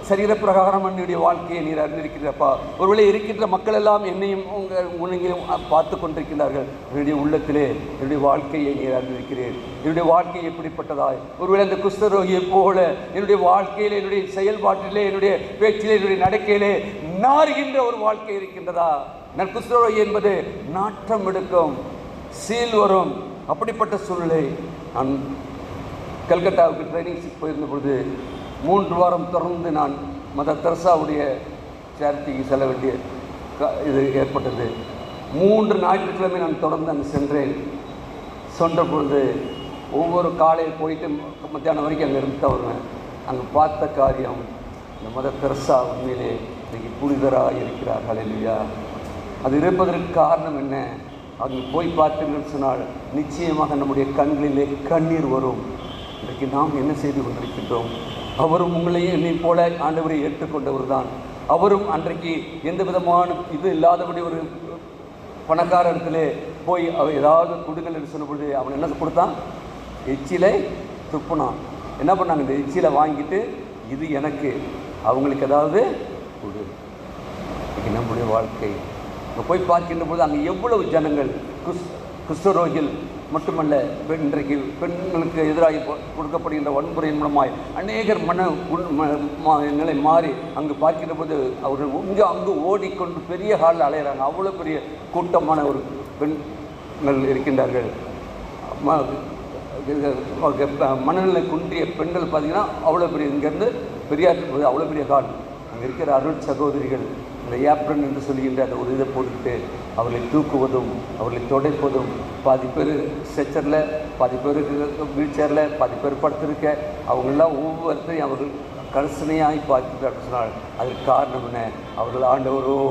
சரீர பிரகாரம் என்னுடைய வாழ்க்கையை நீர் அறிந்திருக்கிறப்பா, ஒருவேளை இருக்கின்ற மக்கள் எல்லாம் என்னையும் உன்னையும் பார்த்து கொண்டிருக்கிறார்கள். என்னுடைய உள்ளத்திலே என்னுடைய வாழ்க்கையை நீர் அறிந்திருக்கிறேன். என்னுடைய வாழ்க்கை எப்படிப்பட்டதாய், ஒருவேளை அந்த குஷ்டரோகியை போல என்னுடைய வாழ்க்கையிலே, என்னுடைய செயல்பாட்டிலே, என்னுடைய பேச்சிலே, என்னுடைய நடக்கையிலே நாறுகின்ற ஒரு வாழ்க்கை இருக்கின்றதா? குஷ்டரோகி என்பது நாற்றம் எடுக்கும், சீல் வரும். அப்படிப்பட்ட சூழ்நிலை. நான் கல்கட்டாவுக்கு ட்ரைனிங் போயிருந்த பொழுது 3 வாரம் தொடர்ந்து நான் மதர் தெரசாவுடைய சேரிட்டிக்கு செல்ல வேண்டிய இது ஏற்பட்டது. 3 ஞாயிற்றுக்கிழமை நான் தொடர்ந்து அங்கே சென்றேன். சென்ற பொழுது ஒவ்வொரு காலையில் போயிட்டு மத்தியானம் வரைக்கும் அங்கே இருந்து வருவேன். அங்கே பார்த்த காரியம், இந்த மதர் தெரசா உண்மையிலே இன்றைக்கி புனிதராக இருக்கிறார். ஹல்லேலூயா. அது இருப்பதற்கு காரணம் என்ன? அங்கே போய் பார்த்தீங்கன்னு சொன்னால் நிச்சயமாக நம்முடைய கண்களிலே கண்ணீர் வரும். இன்றைக்கு நாம் என்ன செய்து கொண்டிருக்கின்றோம்? அவரும் உங்களையும் என்னை போல ஆண்டவரை ஏற்றுக்கொண்டவர் தான். அவரும் அன்றைக்கு எந்த விதமான இது இல்லாதபடி ஒரு பணக்கார இடத்துல போய் அவர் ஏதாவது கொடுங்கள் என்று சொன்னபொழுது அவன் என்ன கொடுத்தான்? எச்சிலை துப்புனான். என்ன பண்ணாங்க? இந்த எச்சிலை வாங்கிட்டு இது எனக்கு, அவங்களுக்கு ஏதாவது கொடு. இன்றைக்கி நம்முடைய வாழ்க்கை அங்கே போய் பார்க்கின்ற போது அங்கே எவ்வளவு ஜனங்கள் குஷ்டரோகிகள் மட்டுமல்ல, இன்றைக்கு பெண்களுக்கு எதிராக கொடுக்கப்படுகின்ற வன்முறையின் மூலமாய் அநேகர் நிலை மாறி அங்கு பார்க்கின்ற போது அவர்கள் இங்கே அங்கு ஓடிக்கொண்டு பெரிய ஹாலில் அலையிறாங்க. அவ்வளோ பெரிய கூட்டமான ஒரு பெண்கள் இருக்கின்றார்கள். மனநிலை குன்றிய பெண்கள் பார்த்திங்கன்னா அவ்வளோ பெரிய, இங்கேருந்து பெரியாற்று போது அவ்வளோ பெரிய ஹால். அங்கே இருக்கிற அருள் சகோதரிகள் இந்த ஏப்ரன் என்று சொல்கின்ற அந்த ஒரு இதை போட்டுக்கிட்டு அவர்களை தூக்குவதும் அவர்களை துடைப்பதும், பாதி பேர் ஸ்ட்ரெச்சரில், பாதி பேருக்கு வீல் சேரில், பாதி பேர் படுத்திருக்க, அவங்களெலாம் ஒவ்வொருத்தரையும் அவர்கள் கரிசனையாய் பார்க்கிறார் சொன்னால் அதற்கு காரணம் என்ன? அவர்கள் ஆண்டவரோடு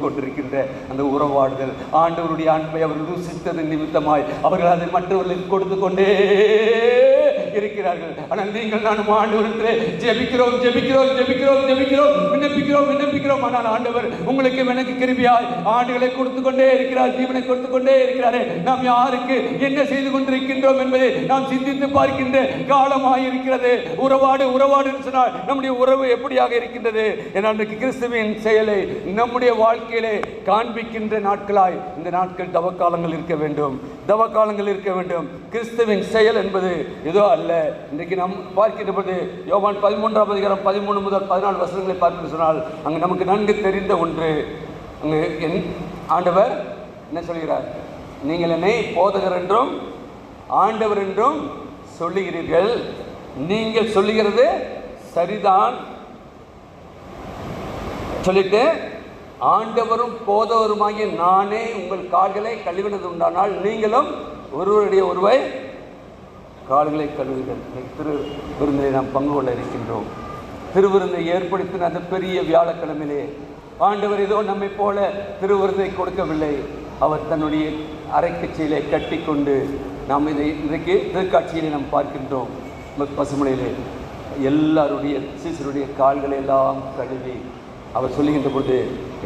கொண்டிருக்கின்ற அந்த உறவாடுதல், ஆண்டவருடைய அன்பை அவர்கள் ருசித்தது நிமித்தமாய் அவர்கள் அதை மற்றவர்களுக்கு கொடுத்து கொண்டே இருக்கிறார்கள். ஆனால் நீங்கள் நானும் ஆண்டவரிடத்தில் ஜெபிக்கிறோம் ஜெபிக்கிறோம் ஜெபிக்கிறோம் ஜெபிக்கிறோம் விண்ணப்பிக்கிறோம் விண்ணப்பிக்கிறோம். ஆனால் ஆண்டவர் உங்களுக்கு எனக்கு கிருபையாய் ஆண்டுகளை கொடுத்து கொண்டே இருக்கிறார், ஜீவனை கொடுத்து கொண்டே இருக்கிறாரே. நாம் யாருக்கு என்ன செய்து கொண்டிருக்கின்றோம் என்பதை நாம் சிந்தித்து பார்க்கின்ற காலமாய் இருக்கிறது. உறவாடு உறவாடு சொன்னால் நம்முடைய உறவு எப்படியாக இருக்கின்றது? அன்றைக்கு கிறிஸ்துவின் செயலை நம்முடைய வாழ்க்கையிலே காண்பிக்கின்ற நாட்களாய் இந்த நாட்கள் தவக்காலங்கள் இருக்க வேண்டும், தவக்காலங்கள் இருக்க வேண்டும். கிறிஸ்துவின் செயல் என்பது ஏதோ அல்ல. இன்றைக்கு நாம் பார்க்கின்ற போது யோவான் 13ஆம் அதிகாரம் 13 முதல் 14 வசனங்களை பார்த்து சொன்னால் அங்கு நமக்கு நன்கு தெரிந்த ஒன்று. அங்கு ஆண்டவர் என்ன சொல்கிறார்? நீங்கள் என்னை போதகர் என்றும் ஆண்டவர் என்றும் சொல்லுகிறீர்கள். நீங்கள் சொல்லுகிறது சரிதான் சொல்லிட்டு, ஆண்டவரும் போதவருமாகிய நானே உங்கள் கால்களை கழுவினது உண்டானால் நீங்களும் ஒருவருடைய ஒருவை கால்களை கழுவுங்கள். திரு விருந்திலே நாம் பங்கு கொள்ள இருக்கின்றோம். திருவிருந்தை ஏற்படுத்தின அந்த பெரிய வியாழக்கிழமையிலே ஆண்டவர் ஏதோ நம்மை போல திருவிருந்தை கொடுக்கவில்லை. அவர் தன்னுடைய அரைக்கச்சையிலே கட்டி கொண்டு நாம் இதை இன்றைக்கு திருக்காட்சியிலே நாம் பார்க்கின்றோம். பசுமலையிலே எல்லாருடைய சீசருடைய கால்களை எல்லாம் கழுவி அவர் சொல்லுகின்ற பொழுது,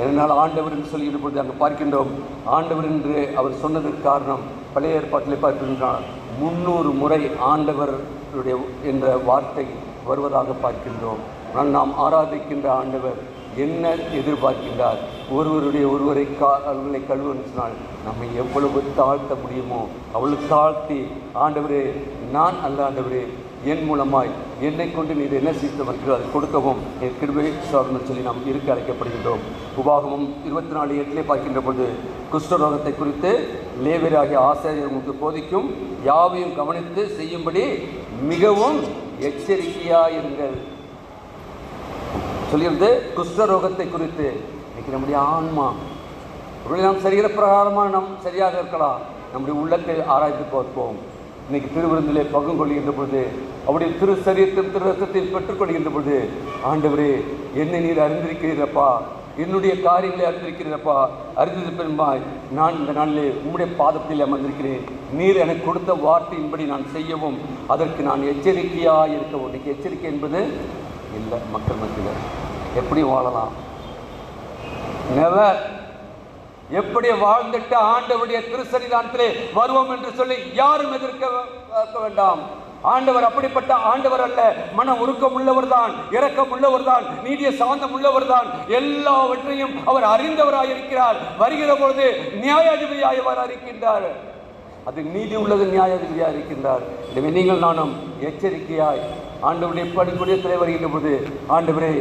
என்னால் ஆண்டவர் என்று சொல்லுகின்ற பொழுது அங்கே பார்க்கின்றோம். ஆண்டவர் என்று அவர் சொன்னதற்கு காரணம் பழைய ஏற்பாட்டிலே பார்க்கின்றார் 300 முறை ஆண்டவருடைய என்ற வார்த்தை வருவதாக பார்க்கின்றோம். ஆனால் நாம் ஆராதிக்கின்ற ஆண்டவர் என்ன எதிர்பார்க்கின்றார்? ஒருவருடைய ஒருவரை கால்களை கழுவுன்னு சொன்னால் நம்மை எவ்வளவு தாழ்த்த முடியுமோ அவ்வளவு தாழ்த்தி, ஆண்டவரே நான் அல்ல ஆண்டவரே, என் மூலமாய் என்னை கொண்டு நீர் என்ன செய்தவர்கள் அதை கொடுக்கவும் என் கிருபை சார்ந்து சொல்லி நாம் இருக்க அழைக்கப்படுகின்றோம். உபாகமம் 24:8 பார்க்கின்ற பொழுது குஷ்டரோகத்தை குறித்து லேவியராகிய ஆசாரியர்களுக்கு போதிக்கும் யாவையும் கவனித்து செய்யும்படி மிகவும் எச்சரிக்கையாயிருங்கள் சொல்லியிருந்து. குஷ்டரோகத்தை குறித்து இன்னைக்கு நம்முடைய ஆன்மா நாம் சரிகிற பிரகாரமாக நாம் சரியாக இருக்கலாம். நம்முடைய உள்ளத்தை ஆராய்ந்து பார்ப்போம். இன்னைக்கு திருவிருந்திலே பங்கு கொள்கின்ற பொழுது அவருடைய திரு சரீரத்தின் திரு ரத்தத்தில் பெற்றுக்கொள்கின்ற பொழுது, ஆண்டவரே என்னை நீர் அறிந்திருக்கிறீரப்பா, என்னுடைய காரியங்களை அறிந்திருக்கிறீரப்பா, அறிந்தது பெருமாய் நான் இந்த நாளிலே உம்முடைய பாதத்தில் அமர்ந்திருக்கிறேன். நீர் எனக்கு கொடுத்த வார்த்தையின்படி நான் செய்யவும் அதற்கு நான் எச்சரிக்கையாக இருக்கவும். இன்றைக்கு எச்சரிக்கை என்பது இல்லை. மக்கள் மத்தியில் எப்படி வாழலாம்? நெவர். எப்படி வாழ்ந்துட்டு ஆண்டவருடைய திருசன்னிதானத்திலே வருவோம் என்று சொல்லி யாரும் எதிர்க்க வேண்டாம். ஆண்டவர் அப்படிப்பட்ட ஆண்டவர் அல்ல. மன உருக்கம் உள்ளவர் தான், இரக்கம் உள்ளவர் தான், நீதிய சாந்தம் உள்ளவர் தான். எல்லாவற்றையும் அவர் அறிந்தவராக இருக்கிறார். வருகிற பொழுது நியாயாதிபதியாய் இருக்கின்றார். அது நீதி உள்ளது, நியாயாதிபதியாக இருக்கின்றார். எனவே நீங்கள் நானும் எச்சரிக்கையாய் ஆண்டவருடைய பணிக்குடியத்தில் வருகின்ற போது, ஆண்டவரே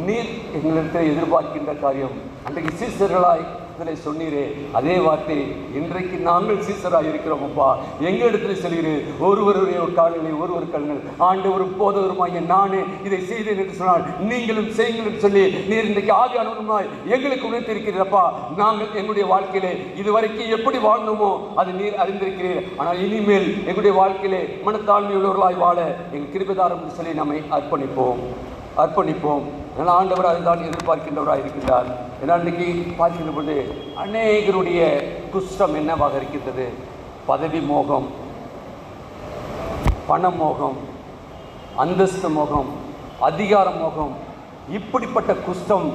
நீர் எங்களிடத்தில் எதிர்பார்க்கின்ற காரியம், அன்றைக்கு சீசர்களாய் இதில் சொன்னீரே அதே வார்த்தை இன்றைக்கு நாங்கள் சீசராக இருக்கிறோம். அப்பா எங்களிடத்தில் செல்கிறேன், ஒருவருடைய கால்களை ஒருவர் கண்கள் ஆண்டவர் போதவருமாய் நானே இதை செய்தேன் என்று சொன்னால் நீங்களும் செய்யுங்கள் என்று சொல்லி நீர் இன்றைக்கு ஆவியானவருமாய் எங்களுக்கு உணர்த்திருக்கிறீரப்பா. நாங்கள் எங்களுடைய வாழ்க்கையிலே இதுவரைக்கும் எப்படி வாழ்ந்தோமோ அது நீர் அறிந்திருக்கிறீர். ஆனால் இனிமேல் எங்களுடைய வாழ்க்கையிலே மனத்தாழ்மையுள்ளவர்களாய் வாழ எங்கள் கிருபைதாரம் என்று சொல்லி நம்மை அர்ப்பணிப்போம். ஏன்னா ஆண்டவர் அதுதான் எதிர்பார்க்கின்றவராக இருக்கின்றார். ஏன்னா அன்றைக்கு பார்க்கின்ற பொழுது அநேகருடைய குஷ்டம் என்னவாக இருக்கின்றது? பதவி மோகம், பண மோகம், அந்தஸ்து மோகம், அதிகார மோகம், இப்படிப்பட்ட குஷ்டம்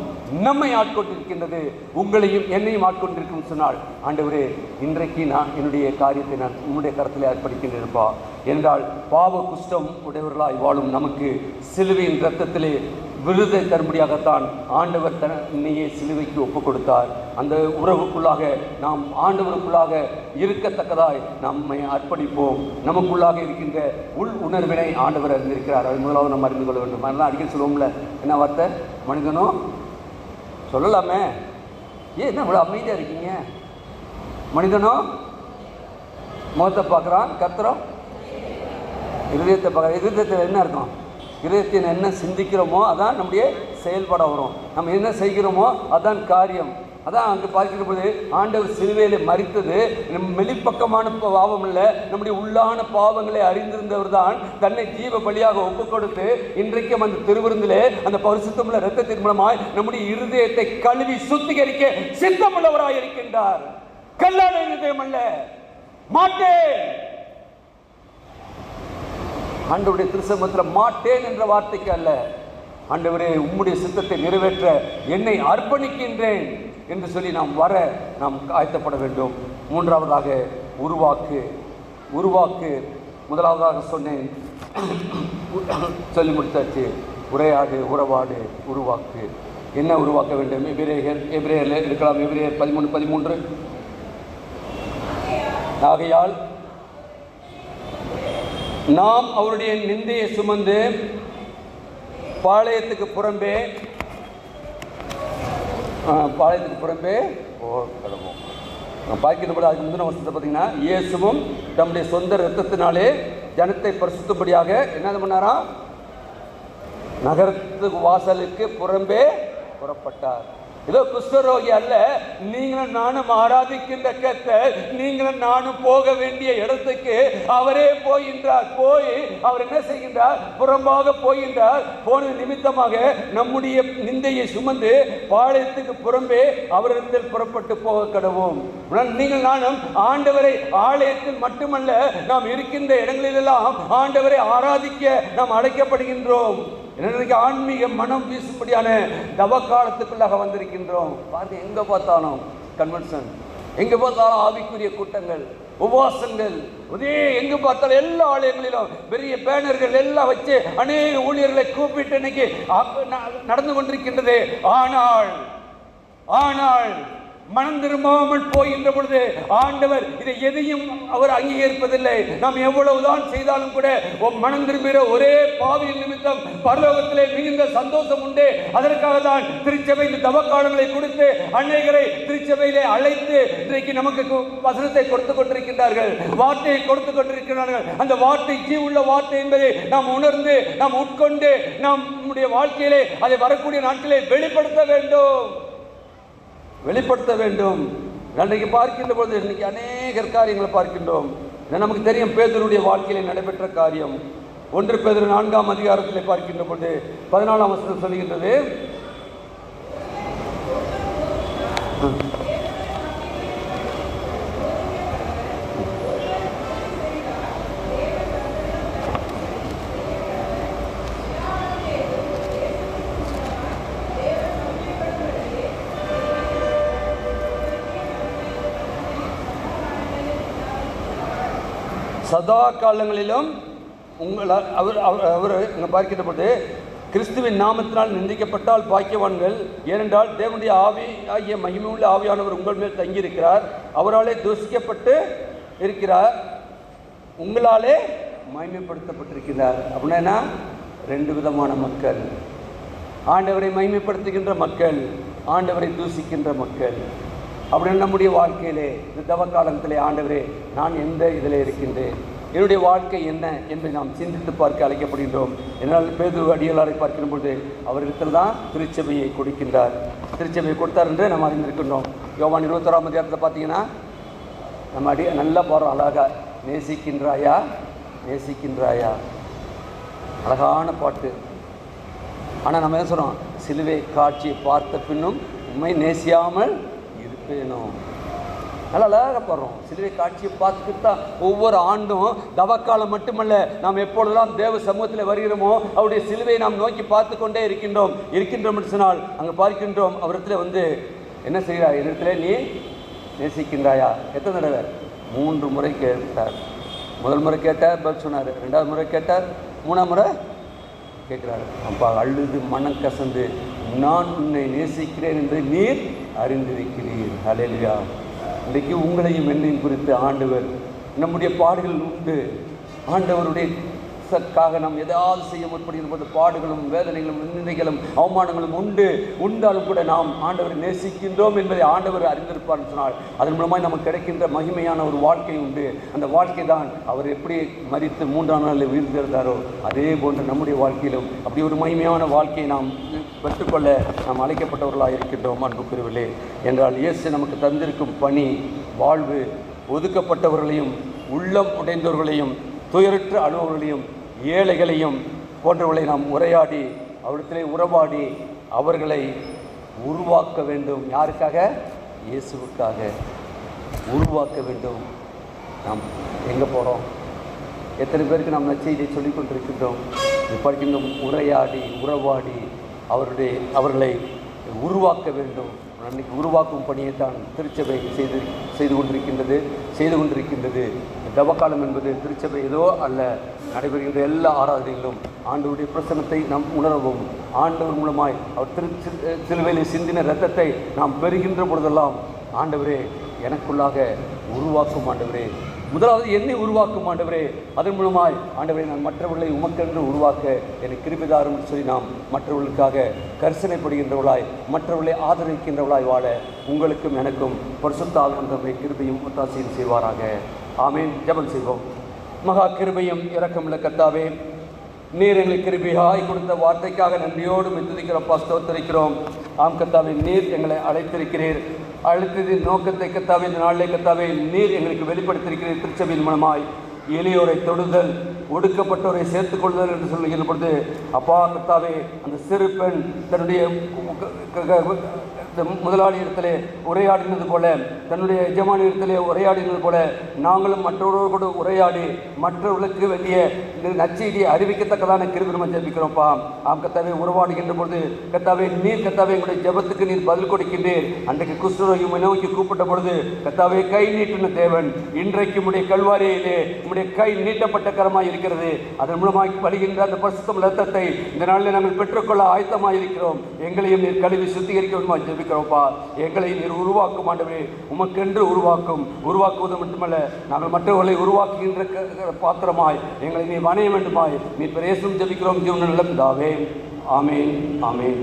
நம்மை ஆட்கொண்டிருக்கின்றது. உங்களையும் என்னையும் ஆட்கொண்டிருக்கும் சொன்னால், ஆண்டவரே இன்றைக்கு நான் என்னுடைய காரியத்தை நான் உன்னுடைய கரத்தில் அர்ப்பணிக்கின்றேன்ப்பா என்றால், பாவ குஷ்டம் உடையவர்களாய் வாழும் நமக்கு சிலுவையின் இரத்தத்திலே விருதை தரும்படியாகத்தான் ஆண்டவர் தன்னையே சிலுவைக்கு ஒப்புக் கொடுத்தார். அந்த உறவுக்குள்ளாக நாம் ஆண்டவருக்குள்ளாக இருக்கத்தக்கதாய் நம்மை அர்ப்பணிப்போம். நமக்குள்ளாக இருக்கின்ற உள் உணர்வினை ஆண்டவர் அறிந்திருக்கிறார். அது முதலாவது நம்ம அறிந்து கொள்ள வேண்டும். அதெல்லாம் அடிக்கடி சொல்லுவோம்ல, என்ன வார்த்தை? மனிதனும் சொல்லலாமே, என்ன இவ்வளோ அமைதியாக இருக்கீங்க? மனிதனும் முகத்தை பார்க்குறான், கர்த்தரும் இருதயத்தை பார்க்குறான். இருதயத்தில் என்ன இருக்கும்? இதயத்தில் என்ன சிந்திக்கிறோமோ அதான் நம்முடைய செயல்பட வரும். நம்ம என்ன செய்கிறோமோ அதான் காரியம். அதான் அங்கே பார்க்கிற போது ஆண்டவர் சிலுவையில் மரித்தது வெளிப்பக்கமான பாவம் இல்லை, நம்முடைய உள்ளான பாவங்களை அறிந்திருந்தவர் தான் தன்னை ஜீவ பலியாக ஒப்புக் கொடுத்து இன்றைக்கும் அந்த திருவிருந்திலே அந்த பரிசுத்தமுள்ள இரத்தத்தின் மூலமாய் நம்முடைய இருதயத்தை கழுவி சுத்திகரிக்க சித்தமுள்ளவராய் இருக்கின்றார். கல்லான இருதயம் அல்ல, மாட்டேன். ஆண்டவருடைய திருச்சமூகத்தில் மாட்டேன் என்ற வார்த்தைக்கு அல்ல, ஆண்டவரே உம்முடைய சித்தத்தை நிறைவேற்ற என்னை அர்ப்பணிக்கின்றேன் என்று சொல்லி நாம் ஆயத்தப்பட வேண்டும். மூன்றாவதாக உருவாக்கு. முதலாவதாக சொன்னேன், சொல்லி முடித்தாச்சு. உறவாடு, உருவாக்கு. என்ன உருவாக்க வேண்டும்? எபிரேயர் இருக்கலாம். எபிரேயர் 13:13. ஆகையால் நாம் அவருடைய நிந்தையை சுமந்து பாளையத்துக்கு புறம்பே கடவோம். பார்க்கிறபோது அதுக்கு முந்தின வருஷத்தை பார்த்தீங்கன்னா, இயேசுவும் தம்முடைய சொந்த இரத்தத்தினாலே ஜனத்தை பரிசுத்தபடியாக என்ன பண்ணாரா? நகரத்துக்கு வாசலுக்கு புறம்பே புறப்பட்டார். ஏதோ குஷ்டரோகி அல்ல, நீங்களும் நானும் ஆராதிக்கின்ற கர்த்தர் நீங்களும் நானும் போக வேண்டிய இடத்துக்கு அவரே போகின்றார். போய் அவர் என்ன செய்கின்றார்? புறம்பாக போகின்றார். போன நிமித்தமாக நம்முடைய நிந்தையை சுமந்து பாளையத்துக்கு புறம்பே அவரிடத்தில் புறப்பட்டு போக கடவோம். நீங்கள் நானும் ஆண்டவரை ஆலயத்தில் மட்டுமல்ல, நாம் இருக்கின்ற இடங்களிலெல்லாம் ஆண்டவரை ஆராதிக்க நாம் அழைக்கப்படுகின்றோம். இன்றைக்கு ஆன்மீக மனம் வீசும்படியான தவ காலத்துக்குள்ளாக வந்திருக்கின்றோம். பார்த்து எங்கே பார்த்தாலும் கன்வென்ஷன், எங்கே பார்த்தாலும் ஆவிக்குரிய கூட்டங்கள், உபவாசங்கள், எங்கே பார்த்தாலும் எல்லா ஆலயங்களிலும் பெரிய பேனர்கள் எல்லாம் வச்சு அநேக ஊழியர்களை கூப்பிட்டு இன்னைக்கு நடந்து கொண்டிருக்கின்றது. ஆனால் மனம் திரும்பாமல் போகின்ற பொழுது ஆண்டவர் இதை எதையும் அவர் அங்கீகரிப்பதில்லை. நாம் எவ்வளவுதான் செய்தாலும் கூட மனம் திரும்புகிற ஒரே பாவியின் நிமித்தம் பரலோகத்திலே மிகுந்த சந்தோஷம் உண்டு. அதற்காக தான் திருச்சபை இந்த தவக்காலங்களை கொடுத்து அநேகரை திருச்சபையிலே அழைத்து இன்றைக்கு நமக்கு வசனத்தை கொடுத்து கொண்டிருக்கின்றார்கள், வார்த்தையை கொடுத்து கொண்டிருக்கிறார்கள். அந்த வார்த்தை ஜீவுள்ள வார்த்தை என்பதை நாம் உணர்ந்து நாம் உட்கொண்டு நம்முடைய வாழ்க்கையிலே அதை வரக்கூடிய நாட்களிலே வெளிப்படுத்த வேண்டும். அன்றைக்கு பார்க்கின்ற பொழுது இன்னைக்கு அநேக காரியங்களை பார்க்கின்றோம். நமக்கு தெரியும் பேதுருடைய வாழ்க்கையில் நடைபெற்ற காரியம். 1 பேதுரு 4ஆம் அதிகாரத்தில் பார்க்கின்ற பொழுது 14ஆம் வசனம் சொல்கின்றது, சதா காலங்களிலும் அவர் பார்க்கின்ற போது கிறிஸ்துவின் நாமத்தினால் நிந்திக்கப்பட்டால் பாக்கியவான்கள், ஏனென்றால் தேவனுடைய ஆவி ஆகிய மகிமையுள்ள ஆவியானவர் உங்கள் மேல் தங்கியிருக்கிறார். அவராலே தூஷிக்கப்பட்டு இருக்கிறார், உங்களாலே மகிமைப்படுத்தப்பட்டிருக்கிறார். அப்படின்னா ரெண்டு விதமான மக்கள், ஆண்டவரை மகிமைப்படுத்துகின்ற மக்கள், ஆண்டவரை தூசிக்கின்ற மக்கள். அப்படின்னு நம்முடைய வாழ்க்கையிலே இந்த தவ காலத்திலே ஆண்டவரே நான் எந்த இதில் இருக்கின்றேன், என்னுடைய வாழ்க்கை என்ன என்பதை நாம் சிந்தித்து பார்க்க அழைக்கப்படுகின்றோம். என்னால் பேதுரு அடிகளாரை பார்க்கின்ற பொழுது அவரிடத்தில் தான் திருச்சபையை கொடுக்கின்றார். திருச்சபையை கொடுத்தார் என்று நாம் அறிந்திருக்கின்றோம். யோவான் 21ஆம் அதிகாரத்தில் பார்த்தீங்கன்னா நம்ம நல்லா போகிறோம். அழகாக நேசிக்கின்றாயா நேசிக்கின்றாயா, அழகான பாட்டு. ஆனால் நம்ம என்ன சொல்கிறோம், சிலுவை காட்சியை பார்த்த பின்னும் உண்மை நேசியாமல் இருப்பேனும். நல்லா அழகாக பாடுறோம். சிலுவை காட்சியை பார்த்துட்டு தான் ஒவ்வொரு ஆண்டும் தவக்காலம் மட்டுமல்ல, நாம் எப்பொழுதெல்லாம் தேவ சமூகத்தில் வருகிறோமோ அவருடைய சிலுவையை நாம் நோக்கி பார்த்து கொண்டே இருக்கின்றோம் என்று சொன்னால் அங்கே பார்க்கின்றோம். அவரிடத்துல வந்து என்ன செய்கிறார், இடத்துல நீ நேசிக்கின்றாயா. எத்தனை தடவை? 3 முறை கேட்டார். முதல் முறை கேட்டார், பதில் சொன்னார். 2வது முறை கேட்டார், 3ஆம் முறை கேட்குறாரு. அப்பா அழுது மனம் கசந்து நான் உன்னை நேசிக்கிறேன் என்று நீர் அறிந்திருக்கிறீர். ஹல்லேலூயா. இன்றைக்கு உங்களையும் என்னையும் குறித்து ஆண்டவர், நம்முடைய பாடுகள் உண்டு, ஆண்டவருடைய க்காக நாம் எதாவது செய்ய முற்படுகிற போது பாடுகளும் வேதனைகளும் நிந்தைகளும் அவமானங்களும் உண்டாலும் கூட நாம் ஆண்டவரை நேசிக்கின்றோம் என்பதை ஆண்டவர் அறிந்திருப்பார் சொன்னால் அதன் மூலமாக நமக்கு கிடைக்கின்ற மகிமையான ஒரு வாழ்க்கை உண்டு. அந்த வாழ்க்கை தான் அவர் எப்படி மரித்து 3ஆம் நாளில் உயிர்த்தெழுந்தாரோ அதே போன்ற நம்முடைய வாழ்க்கையிலும் அப்படி ஒரு மகிமையான வாழ்க்கையை நாம் பெற்றுக்கொள்ள நாம் அழைக்கப்பட்டவர்களாக இருக்கின்றோம். அன்புக்குரியவர்களே, என்றால் இயேசு நமக்கு தந்திருக்கும் பணி, வாழ்வு, ஒதுக்கப்பட்டவர்களையும் உள்ளம் உடைந்தவர்களையும் துயரற்ற அனுபவங்களையும் ஏழைகளையும் போன்றவர்களை நாம் உரையாடி அவரிடத்திலே உறவாடி அவர்களை உருவாக்க வேண்டும். யாருக்காக? இயேசுவுக்காக உருவாக்க வேண்டும். நாம் எங்கே போகிறோம்? எத்தனை பேருக்கு நாம் நற்செய்தியை சொல்லிக் கொண்டிருக்கின்றோம்? படிக்கின்றோம். உரையாடி உறவாடி அவர்களை உருவாக்க வேண்டும். அன்றைக்கு உருவாக்கும் பணியை தான் திருச்சபை செய்து கொண்டிருக்கின்றது. தவக்காலம் என்பது திருச்சபை ஏதோ அல்ல, நடைபெறுகின்ற எல்லா ஆராதனைகளிலும் ஆண்டவருடைய பிரசன்னத்தை நாம் உணரவும், ஆண்டவர் மூலமாய் அவர் சிலுவையில் சிந்தின இரத்தத்தை நாம் பெறுகின்ற பொழுதெல்லாம் ஆண்டவரே எனக்குள்ளாக உருவாக்கும் ஆண்டவரே, முதலாவது என்னை உருவாக்கும் ஆண்டவரே, அதன் மூலமாய் ஆண்டவரே நான் மற்றவர்களை உமக்கென்று உருவாக்க எனக்கு கிருபைதாரும் சொல்லி நாம் மற்றவர்களுக்காக கரிசனைப்படுகின்றவர்களாய் மற்றவர்களை ஆதரிக்கின்றவர்களாய் வாழ உங்களுக்கும் எனக்கும் பரிசுத்த ஆவியானவருடைய கிருபையும் ஒத்தாசையும் செய்வாராக. ஆமென். ஜெபம் செய்வோம். மகா கிருபையும் இரக்கமுள்ள கர்த்தாவே, நீர் எங்களுக்கு கிருபையாய் கொடுத்த வார்த்தைக்காக நன்றியோடு துதிக்கிறோம், ஸ்தோத்திரிக்கிறோம். ஆம் கர்த்தாவே, நீர் எங்களை அழைத்திருக்கிறீர். அழைத்ததின் நோக்கத்தை கர்த்தாவே இந்த நாளிலே கர்த்தாவே நீர் எங்களுக்கு வெளிப்படுத்தியிருக்கிறீர். திருச்சபையின் மூலமாய் எளியோரை தொடுதல், ஒடுக்கப்பட்டோரை சேர்த்துக் கொள்ளுதல் என்று சொல்லுகின்ற பொழுது அப்பா கர்த்தாவே, அந்த சிறு பெண் தன்னுடைய முதலாளி இடத்திலே உரையாடினது போல, தன்னுடைய எஜமானி இடத்திலே உரையாடினது போல நாங்களும் மற்றவர்களோடு உரையாடி மற்றவர்களுக்கு வேண்டிய நற்செய்தியை அறிவிக்கத்தக்கதான கிருபை நம்ம ஜெபிக்கிறோம்ப்பா. ஆம் கர்த்தாவே, உறவாடுகின்ற பொழுது கர்த்தாவே நீர் கர்த்தாவே எங்களுடைய ஜெபத்துக்கு நீர் பதில் கொடுக்கின்றீர். அன்றைக்கு குஷ்டரோகி நோக்கி கூப்பிட்ட பொழுது கர்த்தாவே கை நீட்டின தேவன், இன்றைக்கு உடைய கல்வாரியிலே உடைய கை நீட்டப்பட்ட கரமாய் இருக்கிறது. அதன் மூலமாக வருகின்ற அந்த பரிசுத்த இரத்தத்தை இந்த நாளில் நாங்கள் பெற்றுக்கொள்ள ஆயத்தமாக இருக்கிறோம். எங்களையும் நீர் கழுவி சுத்திகரிக்க ஜெபிக்கிறோம்ப்பா. எங்களை நீர் உருவாக்கும் ஆண்டவரே, உமக்கென்று உருவாக்குவது மட்டுமல்ல, நாங்கள் மற்றவர்களை உருவாக்குகின்ற பாத்திரமாய் எங்களை நீ வணைய வேண்டுமாய் நீ பிரேசும் ஜெபிக்கிறோம். ஜீவன நிலம் தாவே. ஆமேன். ஆமேன்.